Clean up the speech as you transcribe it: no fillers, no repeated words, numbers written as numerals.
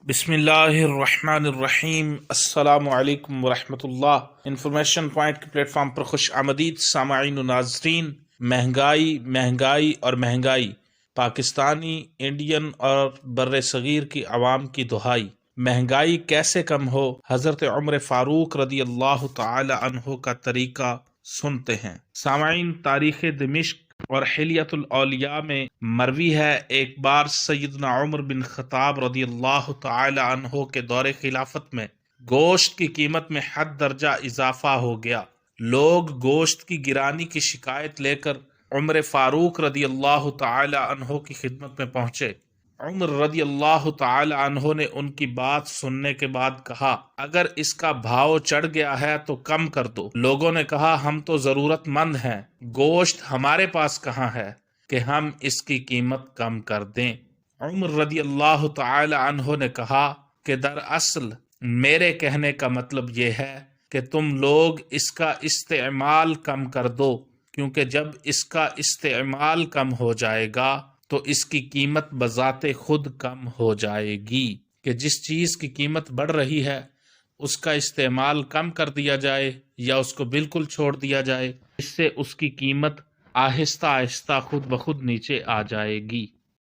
بسم اللہ الرحمن الرحیم۔ السلام علیکم ورحمۃ اللہ۔ انفارمیشن پوائنٹ کے پلیٹ فارم پر خوش آمدید سامعین و ناظرین۔ مہنگائی اور مہنگائی، پاکستانی، انڈین اور بر صغیر کی عوام کی دہائی۔ مہنگائی کیسے کم ہو، حضرت عمر فاروق رضی اللہ تعالی عنہ کا طریقہ سنتے ہیں۔ سامعین، تاریخ دمشق اور حلیۃ الاولیاء میں مروی ہے، ایک بار سیدنا عمر بن خطاب رضی اللہ تعالی عنہ کے دور خلافت میں گوشت کی قیمت میں حد درجہ اضافہ ہو گیا۔ لوگ گوشت کی گرانی کی شکایت لے کر عمر فاروق رضی اللہ تعالی عنہ کی خدمت میں پہنچے۔ عمر رضی اللہ تعالی عنہ نے ان کی بات سننے کے بعد کہا، اگر اس کا بھاؤ چڑھ گیا ہے تو کم کر دو۔ لوگوں نے کہا، ہم تو ضرورت مند ہیں، گوشت ہمارے پاس کہاں ہے کہ ہم اس کی قیمت کم کر دیں۔ عمر رضی اللہ تعالی عنہ نے کہا کہ دراصل میرے کہنے کا مطلب یہ ہے کہ تم لوگ اس کا استعمال کم کر دو، کیونکہ جب اس کا استعمال کم ہو جائے گا تو اس کی قیمت بذات خود کم ہو جائے گی۔ کہ جس چیز کی قیمت بڑھ رہی ہے اس کا استعمال کم کر دیا جائے یا اس کو بالکل چھوڑ دیا جائے، اس سے اس کی قیمت آہستہ آہستہ خود بخود نیچے آ جائے گی۔